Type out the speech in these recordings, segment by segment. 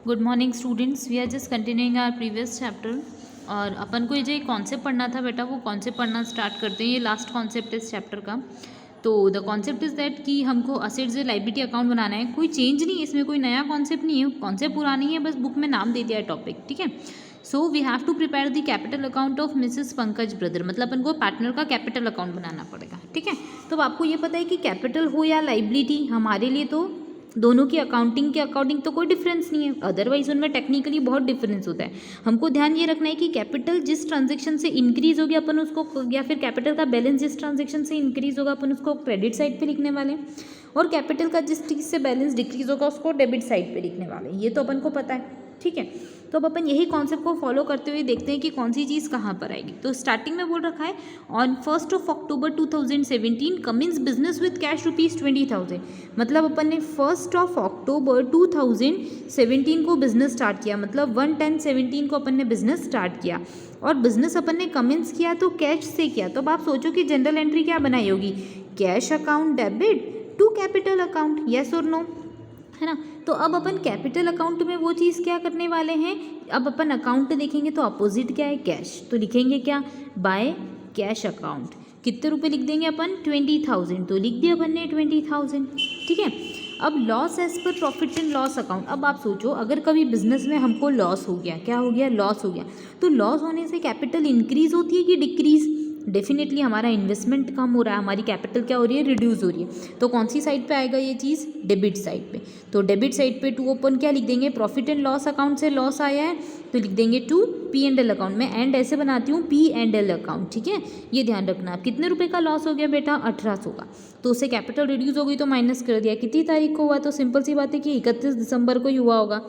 Good morning students, we are just continuing our previous chapter. और अपन को ये जो एक कॉन्सेप्ट पढ़ना था बेटा, वो कॉन्सेप्ट पढ़ना स्टार्ट करते हैं। ये लास्ट कॉन्सेप्ट है इस चैप्टर का। तो द कॉन्सेप्ट इज़ दैट कि हमको असेट्स लायबिलिटी अकाउंट बनाना है। कोई चेंज नहीं है इसमें, कोई नया कॉन्सेप्ट नहीं है, कॉन्सेप्ट पुरानी है, बस बुक में नाम दे दिया है टॉपिक, ठीक है। So we have to prepare the capital account of Mrs Pankaj brother, मतलब अपन को पार्टनर का कैपिटल अकाउंट बनाना पड़ेगा, ठीक है। तो आपको ये पता है कि कैपिटल हो या लायबिलिटी, हमारे लिए तो दोनों की अकाउंटिंग के अकॉर्डिंग तो कोई डिफरेंस नहीं है, अदरवाइज उनमें टेक्निकली बहुत डिफरेंस होता है। हमको ध्यान ये रखना है कि कैपिटल जिस ट्रांजैक्शन से इंक्रीज होगी अपन उसको, या फिर कैपिटल का बैलेंस जिस ट्रांजैक्शन से इंक्रीज होगा अपन उसको क्रेडिट साइड पे लिखने वाले हैं, और कैपिटल का जिस चीज़ से बैलेंस डिक्रीज होगा उसको डेबिट साइड पे लिखने वाले हैं। ये तो अपन को पता है, ठीक है। तो अब अपन यही कॉन्सेप्ट को फॉलो करते हुए देखते हैं कि कौन सी चीज़ कहाँ पर आएगी। तो स्टार्टिंग में बोल रखा है on 1 October 2017 Cummins business with cash ₹20,000। मतलब अपन ने 1 October 2017 को बिजनेस स्टार्ट किया, मतलब 1/10/17 को अपन ने बिजनेस स्टार्ट किया, और बिजनेस अपन ने कमिंस किया तो कैश से किया। तो अब आप सोचो कि जनरल एंट्री क्या बनाई होगी, cash account debit to capital account, yes और नो, है ना। तो अब अपन कैपिटल अकाउंट में वो चीज़ क्या करने वाले हैं, अब अपन अकाउंट देखेंगे तो अपोजिट क्या है, कैश। तो लिखेंगे क्या, बाय कैश अकाउंट। कितने रुपए लिख देंगे अपन, 20,000। तो लिख दिया अपन ने 20,000, ठीक है। अब लॉस एज पर प्रॉफिट एंड लॉस अकाउंट। अब आप सोचो अगर कभी बिजनेस में हमको लॉस हो गया, क्या हो गया, लॉस हो गया, तो लॉस होने से कैपिटल इंक्रीज होती है कि डिक्रीज, डेफिनेटली हमारा इन्वेस्टमेंट कम हो रहा है, हमारी कैपिटल क्या हो रही है, रिड्यूस हो रही है। तो कौन सी साइड पे आएगा ये चीज़, डेबिट साइड पे। तो डेबिट साइड पे टू अपन क्या लिख देंगे, प्रॉफिट एंड लॉस अकाउंट से लॉस आया है तो लिख देंगे टू P&L अकाउंट। मैं एंड ऐसे बनाती हूँ P&L अकाउंट, ठीक है। ये ध्यान रखना। अब कितने रुपए का लॉस हो गया बेटा, 1800 का। तो उससे कैपिटल रिड्यूस हो गई तो माइनस कर दिया। कितनी तारीख को हुआ, तो सिंपल सी बात है कि 31 दिसंबर को ही हुआ होगा,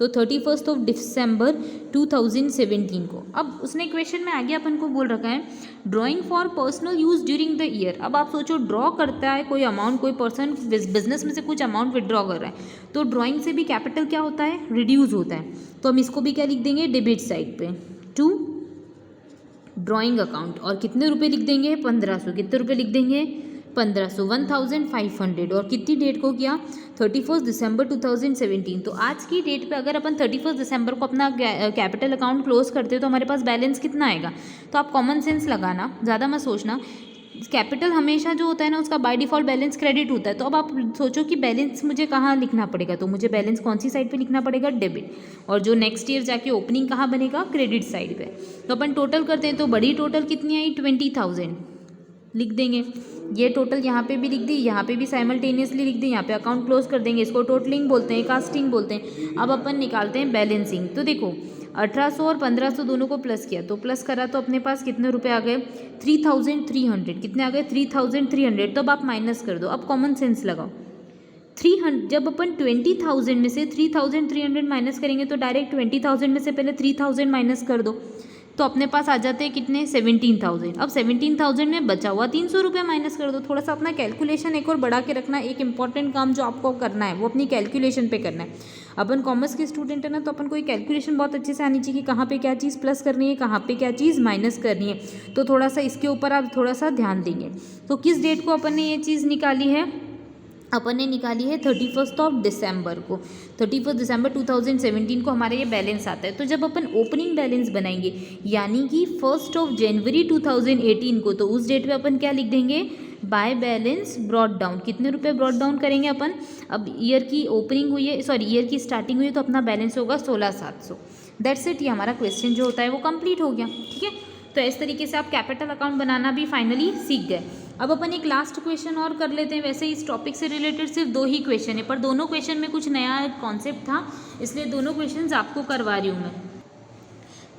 तो 31 December 2017 को। अब उसने क्वेश्चन में आगे अपन को बोल रखा है drawing for personal use during the year. अब आप सोचो ड्रॉ करता है कोई अमाउंट, कोई पर्सन बिजनेस में से कुछ अमाउंट विड्रॉ कर रहा है, तो ड्राइंग से भी कैपिटल क्या होता है, रिड्यूस होता है। तो हम इसको भी क्या लिख देंगे, डेबिट साइड पे टू ड्राइंग अकाउंट। और कितने रुपए लिख देंगे, 1500। कितने रुपए लिख देंगे, 1500, 1500। और कितनी डेट को किया, 31 दिसंबर 2017। तो आज की डेट पे अगर अपन 31 दिसंबर को अपना कैपिटल अकाउंट क्लोज करते हो तो हमारे पास बैलेंस कितना आएगा। तो आप कॉमन सेंस लगाना, ज़्यादा मत सोचना। कैपिटल हमेशा जो होता है ना उसका बाय डिफ़ॉल्ट बैलेंस क्रेडिट होता है। तो अब आप सोचो कि बैलेंस मुझे कहाँ लिखना पड़ेगा, तो मुझे बैलेंस कौन सी साइड पे लिखना पड़ेगा, डेबिट। और जो नेक्स्ट ईयर जाके ओपनिंग कहाँ बनेगा, क्रेडिट साइड पे। तो अपन टोटल करते हैं तो बड़ी टोटल कितनी आई, 20,000 लिख देंगे। ये टोटल यहाँ पे भी लिख दी, यहाँ पे भी साइमल्टेनियसली लिख दी, यहाँ पे अकाउंट क्लोज कर देंगे। इसको टोटलिंग बोलते हैं, कास्टिंग बोलते हैं। अब अपन निकालते हैं बैलेंसिंग। तो देखो 1800 और 1500 दोनों को प्लस किया, तो प्लस करा तो अपने पास कितने रुपए आ गए, 3300। कितने आ गए, 3300। तो अब आप माइनस कर दो। अब कॉमन सेंस लगाओ, 300 जब अपन 20,000 में से 3300 माइनस करेंगे तो डायरेक्ट 20,000 में से पहले 3000 माइनस कर दो, तो अपने पास आ जाते हैं कितने, 17,000। अब 17,000 में बचा हुआ 300 रुपये माइनस कर दो। थोड़ा सा अपना कैलकुलेशन एक और बढ़ा के रखना। एक इंपॉर्टेंट काम जो आपको करना है वो अपनी कैलकुलेशन पे करना है। अपन कॉमर्स के स्टूडेंट है ना, तो अपन को एक कैलकुलेशन बहुत अच्छे से आनी चाहिए कि कहाँ पे क्या चीज़ प्लस करनी है, कहाँ पे क्या चीज़ माइनस करनी है। तो थोड़ा सा इसके ऊपर आप थोड़ा सा ध्यान देंगे। तो किस डेट को अपन ने ये चीज़ निकाली है, अपन ने निकाली है 31 दिसंबर को। 31 दिसंबर 2017 को हमारा ये बैलेंस आता है। तो जब अपन ओपनिंग बैलेंस बनाएंगे यानी कि 1 जनवरी 2018 को, तो उस डेट पे अपन क्या लिख देंगे, बाय बैलेंस ब्रॉट डाउन। कितने रुपए ब्रॉट डाउन करेंगे अपन, अब ईयर की ओपनिंग हुई है, सॉरी ईयर की स्टार्टिंग हुई है, तो अपना बैलेंस होगा 16,700। That's it. ये हमारा क्वेश्चन जो होता है वो कंप्लीट हो गया, ठीक है। तो इस तरीके से आप कैपिटल अकाउंट बनाना भी फाइनली सीख गए। अब अपन एक लास्ट क्वेश्चन और कर लेते हैं। वैसे इस टॉपिक से रिलेटेड सिर्फ 2 ही क्वेश्चन है, पर दोनों क्वेश्चन में कुछ नया कॉन्सेप्ट था, इसलिए दोनों क्वेश्चंस आपको करवा रही हूँ मैं।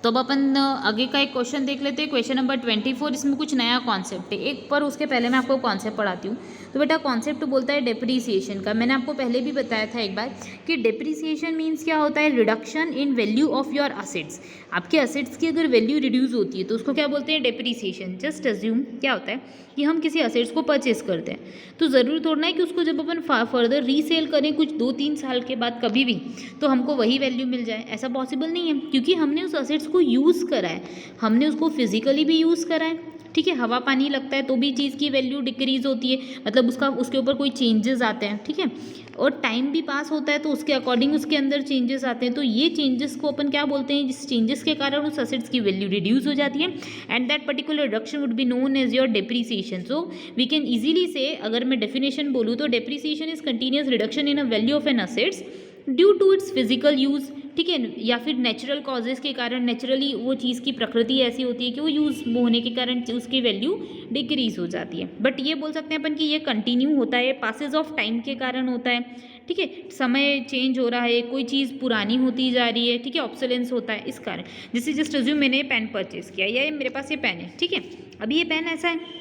तो अब अपन आगे का एक क्वेश्चन देख लेते हैं, क्वेश्चन नंबर 24। इसमें कुछ नया कॉन्सेप्ट है एक, पर उसके पहले मैं आपको कॉन्सेप्ट पढ़ाती हूँ। तो बेटा कॉन्सेप्ट बोलता है डेप्रीसिएशन का। मैंने आपको पहले भी बताया था एक बार कि डेप्रीसिएशन मीन्स क्या होता है, reduction in value of your assets. आपके असेट्स की अगर वैल्यू रिड्यूस होती है तो उसको क्या बोलते हैं, डेप्रीसिएशन। जस्ट अज्यूम क्या होता है कि हम किसी असेट्स को परचेस करते हैं, तो ज़रूरी थोड़ा है कि उसको जब अपन फर्दर रीसेल करें कुछ 2-3 साल के बाद कभी भी, तो हमको वही वैल्यू मिल जाए, ऐसा पॉसिबल नहीं है, क्योंकि हमने उस असेट्स को यूज़ करा है, हमने उसको फिजिकली भी यूज़ करा है, ठीक है, हवा पानी लगता है तो भी चीज़ की वैल्यू डिक्रीज होती है, मतलब उसके ऊपर कोई चेंजेस आते हैं, ठीक है। और टाइम भी पास होता है तो उसके अकॉर्डिंग उसके अंदर चेंजेस आते हैं, तो ये चेंजेस को अपन क्या बोलते हैं, जिस चेंजेस के कारण उस असेट्स की वैल्यू रिड्यूस हो जाती है, and that particular reduction would be known as your depreciation. So we can easily say, अगर मैं डेफिनेशन बोलूँ तो depreciation is continuous reduction in a value of an assets due to its physical use, ठीक है, या फिर natural causes के कारण, नेचुरली वो चीज़ की प्रकृति ऐसी होती है कि वो यूज़ होने के कारण उसकी वैल्यू डिक्रीज हो जाती है। बट ये बोल सकते हैं अपन कि ये कंटिन्यू होता है, पासेज ऑफ टाइम के कारण होता है, ठीक है, समय चेंज हो रहा है, कोई चीज़ पुरानी होती जा रही है, ठीक है, ऑब्सोलेंस होता है इस कारण। जैसे जस्ट अज्यूम मैंने पेन परचेज किया, या मेरे पास ये पेन है, ठीक है, अभी ये पेन ऐसा है,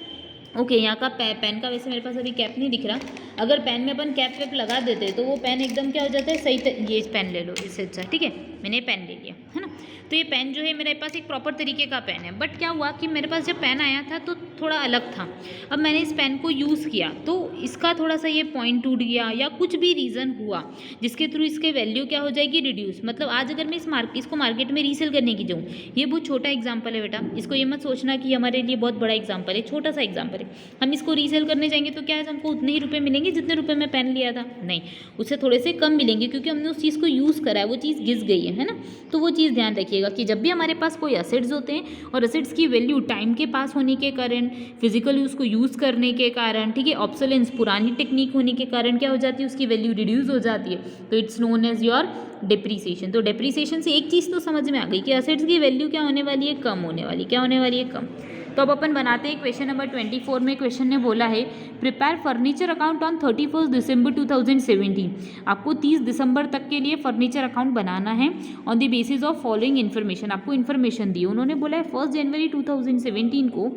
ओके, यहाँ का पेन का वैसे मेरे पास अभी कैप नहीं दिख रहा, अगर पेन में अपन कैप वैप लगा देते तो वो पेन एकदम क्या हो जाता है, सही ये पेन ले लो इससे अच्छा, ठीक है, मैंने पेन ले लिया है ना। तो ये पेन जो है मेरे पास एक प्रॉपर तरीके का पेन है, बट क्या हुआ कि मेरे पास जब पेन आया था तो थोड़ा अलग था। अब मैंने इस पेन को यूज़ किया तो इसका थोड़ा सा ये पॉइंट टूट गया या कुछ भी रीज़न हुआ जिसके थ्रू इसके वैल्यू क्या हो जाएगी, रिड्यूस। मतलब आज अगर मैं इसको मार्केट में रीसेल करने की जाऊँ, ये बहुत छोटा एग्जाम्पल है बेटा, इसको ये मत सोचना कि हमारे लिए बहुत बड़ा एग्जाम्पल है, छोटा सा एग्जाम्पल है। हम इसको रीसेल करने जाएंगे तो क्या है, हमको उतने ही रुपये मिलेंगे जितने रुपये में पेन लिया था, नहीं, उससे थोड़े से कम मिलेंगे क्योंकि हमने उस चीज़ को यूज़ करा है, वो चीज़ घिस गई है ना। तो वो चीज़ ध्यान रखिएगा कि जब भी हमारे पास कोई असेट्स होते हैं और असेट्स की वैल्यू टाइम के पास होने के कारण, फिजिकल उसको यूज़ करने के कारण, ठीक है, ऑब्सोलेंस पुरानी टेक्निक होने के कारण क्या हो जाती है, उसकी वैल्यू रिड्यूस हो जाती है, तो it's known as your depreciation. तो डेप्रीसिएशन से एक चीज़ तो समझ में आ गई कि असेट्स की वैल्यू क्या होने वाली है, कम होने वाली, क्या होने वाली है, कम। तो अब अपन बनाते हैं क्वेश्चन नंबर 24 में। क्वेश्चन ने बोला है प्रिपेयर फर्नीचर अकाउंट ऑन 31 दिसंबर 2017। आपको 30 दिसंबर तक के लिए फर्नीचर अकाउंट बनाना है on the basis of following information. आपको इन्फॉर्मेशन दी, उन्होंने बोला है 1 जनवरी 2017 को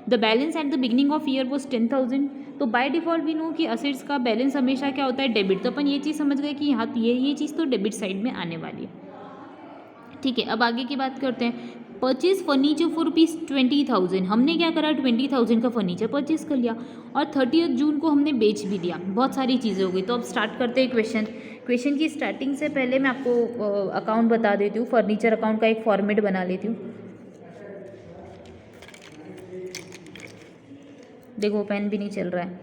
the balance at the beginning of year was 10,000। तो बाय डिफॉल्ट वी नो कि असेट्स का बैलेंस हमेशा क्या होता है, डेबिट। तो अपन ये चीज़ समझ गए कि यहाँ ये चीज़ तो डेबिट साइड में आने वाली है, ठीक है। अब आगे की बात करते हैं। Purchase furniture for ₹20,000। हमने क्या करा, 20,000 का फर्नीचर परचेज कर लिया और 30 जून को हमने बेच भी दिया। बहुत सारी चीज़ें हो गई। तो अब स्टार्ट करते हैं क्वेश्चन की स्टार्टिंग से पहले मैं आपको अकाउंट बता देती हूँ, फर्नीचर अकाउंट का एक फॉर्मेट बना लेती हूँ। देखो पेन भी नहीं चल रहा है,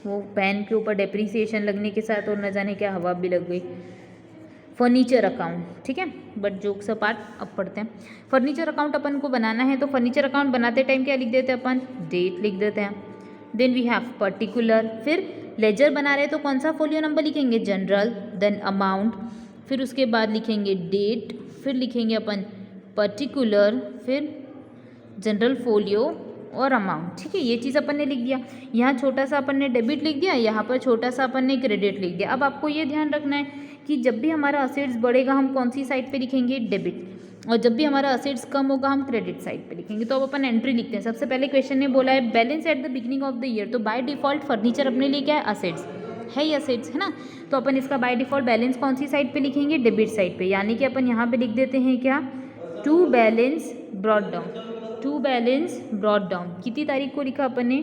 वो पेन के ऊपर डेप्रीसिएशन लगने के साथ और न जाने क्या हवा भी लग गई। फर्नीचर अकाउंट, ठीक है, बट जोक्स अपार्ट अब पढ़ते हैं। फर्नीचर अकाउंट अपन को बनाना है तो फर्नीचर अकाउंट बनाते टाइम क्या लिख देते हैं अपन, डेट लिख देते हैं। देन वी हैव पर्टिकुलर, फिर लेजर बना रहे तो कौन सा फोलियो नंबर लिखेंगे, जनरल, देन अमाउंट, फिर उसके बाद लिखेंगे डेट, फिर लिखेंगे अपन पर्टिकुलर, फिर जनरल फोलियो और अमाउंट, ठीक है। ये चीज़ अपन ने लिख दिया। यहाँ छोटा सा अपन ने डेबिट लिख दिया, यहाँ पर छोटा सा अपन ने क्रेडिट लिख दिया। अब आपको ये ध्यान रखना है कि जब भी हमारा असेट्स बढ़ेगा हम कौन सी साइड पे लिखेंगे, डेबिट, और जब भी हमारा असेट्स कम होगा हम क्रेडिट साइड पे लिखेंगे। तो अब अपन एंट्री लिखते हैं। सबसे पहले क्वेश्चन ने बोला है balance at the beginning of the year. तो बाय डिफॉल्ट फर्नीचर अपने लिए क्या है, असेट्स है ही, असेट्स है ना। तो अपन इसका बाय डिफॉल्ट बैलेंस कौन सी साइड पे लिखेंगे, डेबिट साइड पे। यानी कि अपन यहाँ पे लिख देते हैं क्या, टू बैलेंस ब्रॉट डाउन। कितनी तारीख को लिखा अपन ने,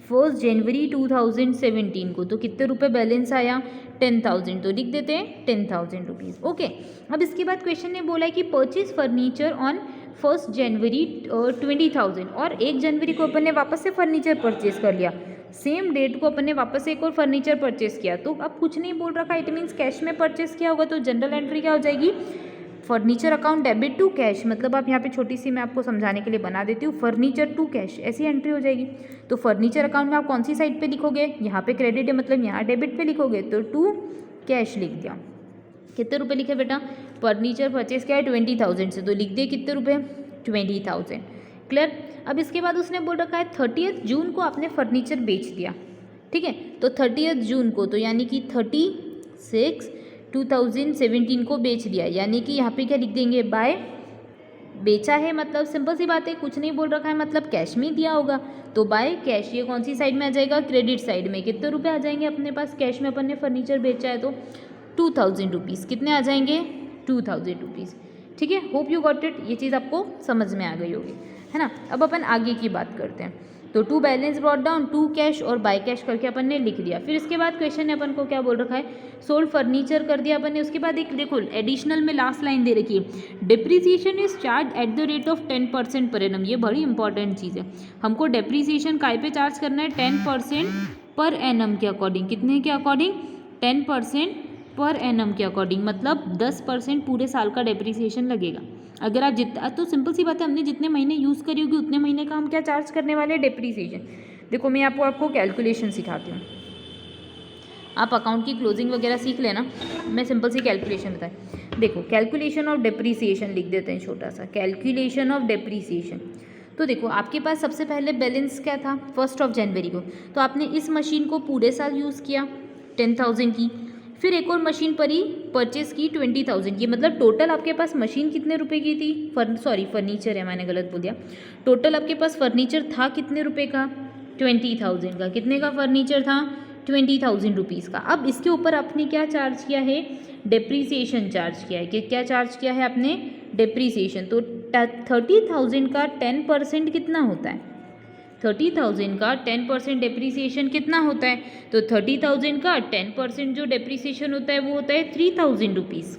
1 जनवरी 2017 को। तो कितने रुपए बैलेंस आया, 10,000। तो लिख देते हैं 10,000 रुपीज़, ओके। अब इसके बाद क्वेश्चन ने बोला है कि परचेज फर्नीचर ऑन 1 जनवरी 20,000, और 1 जनवरी को अपन ने वापस से फर्नीचर परचेज कर लिया। सेम डेट को अपन ने वापस से एक और फर्नीचर परचेज किया। तो अब कुछ नहीं बोल रखा, इट मीन्स कैश में परचेज किया होगा। तो जनरल एंट्री क्या हो जाएगी, furniture account debit to cash. मतलब आप यहाँ पे छोटी सी मैं आपको समझाने के लिए बना देती हूँ, फर्नीचर टू कैश, ऐसी एंट्री हो जाएगी। तो फर्नीचर अकाउंट में आप कौन सी साइड पे लिखोगे, यहाँ पे क्रेडिट है मतलब यहाँ डेबिट पे लिखोगे, तो टू कैश लिख दिया। कितने रुपए लिखे बेटा, फर्नीचर परचेज किया है 20,000 से, तो लिख दिए कितने रुपए, 20,000। क्लियर। अब इसके बाद उसने बोल रखा है 30 जून को आपने फर्नीचर बेच दिया, ठीक है। तो 30 जून को, तो यानी कि 36 2017 को बेच दिया। यानी कि यहाँ पे क्या लिख देंगे, बाय, बेचा है मतलब सिंपल सी बात है, कुछ नहीं बोल रखा है मतलब कैश में दिया होगा। तो बाय कैश, ये कौन सी साइड में आ जाएगा, क्रेडिट साइड में। कितने रुपए आ जाएंगे अपने पास कैश में, अपन ने फर्नीचर बेचा है तो 2,000 रुपीज़। कितने आ जाएंगे, 2,000 रुपीज़, ठीक है। होप यू गॉट इट, ये चीज़ आपको समझ में आ गई होगी, है ना। अब अपन आगे की बात करते हैं। तो 2 बैलेंस ब्रॉट डाउन, 2 कैश और बाय कैश करके अपन ने लिख दिया। फिर इसके बाद क्वेश्चन ने अपन को क्या बोल रखा है, सोल्ड फर्नीचर कर दिया अपन ने। उसके बाद एक देखो एडिशनल में लास्ट लाइन दे रखी है, depreciation is charge at the rate of 10% per annum. ये बड़ी इंपॉर्टेंट चीज़ है, हमको डिप्रिसिएशन काय पे चार्ज करना है, 10% पर एनम के अकॉर्डिंग। कितने के अकॉर्डिंग, 10% पर एनम के अकॉर्डिंग, मतलब 10% पूरे साल का डिप्रिसिएशन लगेगा। अगर आप जितना, तो सिंपल सी बात है, हमने जितने महीने यूज़ करी होगी उतने महीने का हम क्या चार्ज करने वाले हैं, डिप्रिसिएशन। देखो मैं आपको कैलकुलेशन सिखाती हूँ, आप अकाउंट की क्लोजिंग वगैरह सीख लेना, मैं सिंपल सी कैलकुलेशन बताएं। देखो कैलकुलेशन ऑफ डिप्रिसिएशन लिख देते हैं छोटा सा, कैलकुलेशन ऑफ डिप्रिसिएशन। तो देखो आपके पास सबसे पहले बैलेंस क्या था 1 जनवरी को, तो आपने इस मशीन को पूरे साल यूज़ किया 10,000 की, फिर एक और मशीन पर ही परचेस की 20,000 की, मतलब टोटल आपके पास मशीन कितने रुपए की थी, फर्नीचर है, मैंने गलत बोल दिया। टोटल आपके पास फर्नीचर था कितने रुपए का, 20,000 का। कितने का फर्नीचर था, 20,000 रुपीज़ का। अब इसके ऊपर आपने क्या चार्ज किया है, डिप्रिसिएशन चार्ज किया है। कि क्या चार्ज किया है आपने, डिप्रिसिएशन। तो 30,000 का 10% कितना होता है, 30,000 का 10% डिप्रिसिएशन कितना होता है, तो 30,000 का 10% जो डिप्रिसिएशन होता है वो होता है 3,000 रुपीज़।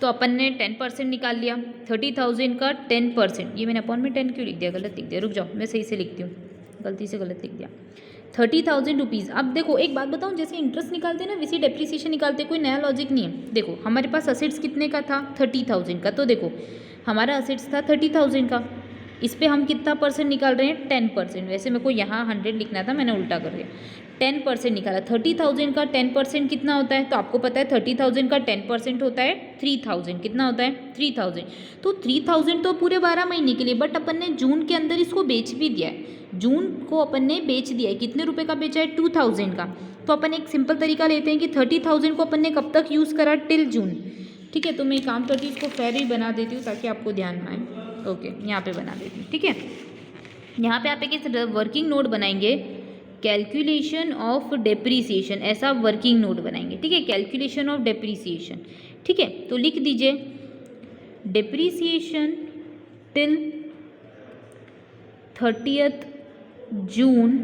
तो अपन ने 10% निकाल लिया, 30,000 का 10%, ये मैंने अपॉन में 10 क्यों लिख दिया, गलत लिख दिया, रुक जाओ मैं सही से लिखती हूँ, गलती से गलत लिख दिया, 30,000 रुपीज़। अब देखो एक बात बताऊँ, जैसे इंटरेस्ट निकालते हैं ना वैसे डेप्रिसिएशन निकालते, कोई नया लॉजिक नहीं है। देखो हमारे पास असेट्स कितने का था, 30,000 का, तो देखो हमारा असेट्स था 30,000 का, इस पर हम कितना परसेंट निकाल रहे हैं, 10%। वैसे मेरे को यहाँ 100 लिखना था, मैंने उल्टा कर दिया, 10% निकाला। 30,000 का 10% कितना होता है, तो आपको पता है 30,000 का 10% होता है 3,000। कितना होता है, 3,000। तो 3,000 तो पूरे 12 महीने के लिए, बट अपन ने जून के अंदर इसको बेच भी दिया है, जून को अपन ने बेच दिया है। कितने रुपए का बेचा है, 2,000 का। तो अपन एक सिंपल तरीका लेते हैं कि 30,000 को अपन ने कब तक यूज़ करा, टिल जून। ठीक है, तो मैं काम करती हूँ, इसको फेयर ही बना देती हूँ ताकि आपको ध्यान में आए। ओके, यहाँ पे बना देती हूँ। ठीक है, यहाँ पे आप एक वर्किंग नोट बनाएंगे, कैलकुलेशन ऑफ डेप्रीसिएशन, ऐसा वर्किंग नोट बनाएंगे। ठीक है, कैलकुलेशन ऑफ डेप्रीसिएशन। ठीक है, तो लिख दीजिए डेप्रीसिएशन टिल 30th जून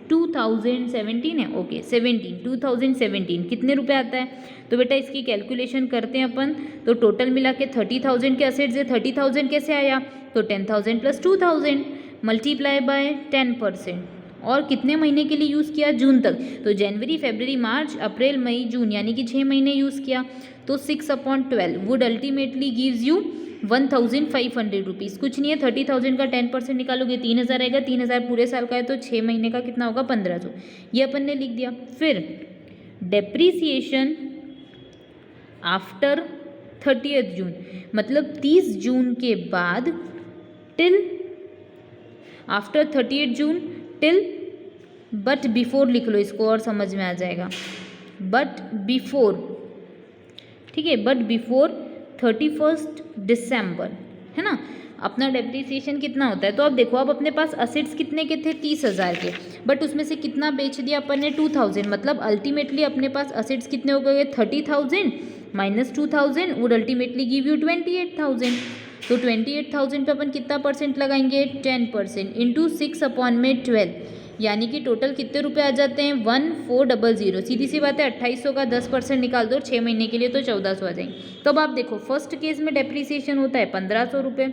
2017 है। ओके 2017 कितने रुपए आता है, तो बेटा इसकी कैलकुलेशन करते हैं अपन। तो टोटल मिला के 30,000 के असेट्स है, 30,000 कैसे आया, तो 10,000 प्लस 2,000 मल्टीप्लाई बाय 10%। और कितने महीने के लिए यूज़ किया, जून तक। तो जनवरी फरवरी मार्च अप्रैल मई जून, यानी कि 6 महीने यूज़ किया। तो 6/12 would ultimately gives you 1,500 rupees. कुछ नहीं है, 30,000 का 10% निकालोगे 3,000 आएगा, 3,000 पूरे साल का है, तो 6 महीने का कितना होगा, 1,500। ये अपन ने लिख दिया। फिर डेप्रीसिएशन आफ्टर 30th जून, मतलब 30 जून के बाद till after 30th June till, but before लिख लो इसको और समझ में आ जाएगा, बट बिफोर। ठीक है, बट बिफोर 31st दिसंबर, है ना। अपना डेप्रिसिएशन कितना होता है, तो अब देखो अब अपने पास असेट्स कितने के थे, 30,000 के, बट उसमें से कितना बेच दिया अपन ने, 2,000। मतलब अल्टीमेटली अपने पास असेट्स कितने हो गए, 30,000 minus 2,000 would ultimately give you 28,000। तो 28,000 पे अपन कितना परसेंट लगाएंगे, 10% इंटू 6/12, यानी कि टोटल कितने रुपए आ जाते हैं, 1,400। सीधी सी बात है, 2800 का 10% निकाल दो 6 महीने के लिए, तो 1,400 आ जाएंगे। तो अब आप देखो फर्स्ट केस में डेप्रीसिएशन होता है 1,500 रुपये,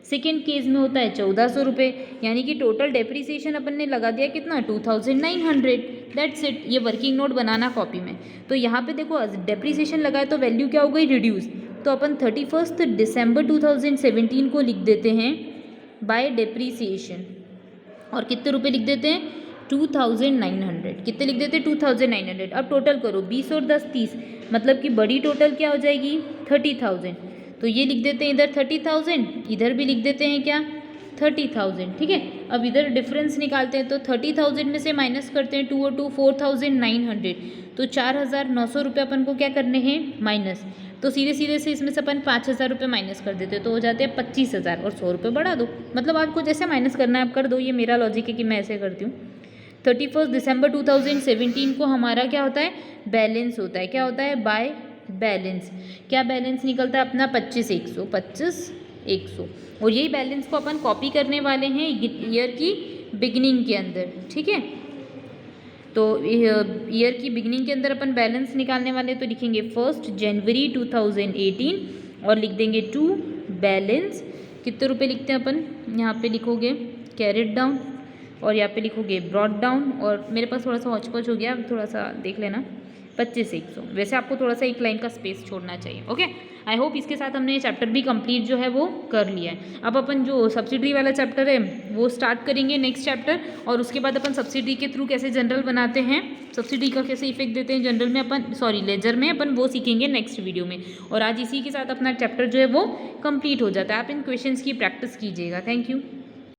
सेकेंड केस में होता है 1,400 रुपये, यानी कि टोटल डेप्रीसिएशन अपन ने लगा दिया कितना, 2,900। That's it. ये वर्किंग नोट बनाना कॉपी में। तो यहाँ पे देखो डेप्रीसिएशन लगाए तो वैल्यू क्या हो गई, रिड्यूस। तो अपन 31st दिसंबर 2017 को लिख देते हैं बाय डेप्रीसिएशन, और कितने रुपए लिख देते हैं, 2,900। कितने लिख देते हैं, 2,900। अब टोटल करो 20 और 10 30, मतलब कि बड़ी टोटल क्या हो जाएगी, 30,000। तो ये लिख देते हैं इधर 30,000, इधर भी लिख देते हैं क्या, 30,000। ठीक है, अब इधर डिफरेंस निकालते हैं, तो 30,000 में से माइनस करते हैं 2 और 2 4,900, तो 4,900 रुपये अपन को क्या करने हैं, माइनस। तो सीधे सीधे से इसमें से अपन 5,000 रुपये माइनस कर देते, तो हो जाते हैं 25,000 और 100 रुपये बढ़ा दो। मतलब आपको जैसे माइनस करना है आप कर दो, ये मेरा लॉजिक है कि मैं ऐसे करती हूँ। 31st दिसंबर 2017 को हमारा क्या होता है, बैलेंस होता है। क्या होता है, बाय बैलेंस। क्या बैलेंस निकलता है अपना, 25,100, 25,100। और यही बैलेंस को अपन कॉपी करने वाले हैं ईयर की बिगिनिंग के अंदर, ठीक है। तो ईयर की बिगिनिंग के अंदर अपन बैलेंस निकालने वाले, तो लिखेंगे 1 जनवरी 2018 और लिख देंगे टू बैलेंस। कितने रुपए लिखते हैं अपन, यहाँ पे लिखोगे कैरेट डाउन और यहाँ पे लिखोगे ब्रॉड डाउन, और मेरे पास थोड़ा सा हौच-पौच हो गया, थोड़ा सा देख लेना, 25,100। वैसे आपको थोड़ा सा एक लाइन का स्पेस छोड़ना चाहिए, ओके। आई होप इसके साथ हमने ये चैप्टर भी कंप्लीट जो है वो कर लिया है। अब अपन जो सब्सिडरी वाला चैप्टर है वो स्टार्ट करेंगे नेक्स्ट चैप्टर, और उसके बाद अपन सब्सिडी के थ्रू कैसे जनरल बनाते हैं, सब्सिडी का कैसे इफेक्ट देते हैं जनरल में अपन, सॉरी लेजर में, अपन वो सीखेंगे नेक्स्ट वीडियो में। और आज इसी के साथ अपना चैप्टर जो है वो कंप्लीट हो जाता है। आप इन क्वेश्चंस की प्रैक्टिस कीजिएगा। Thank you.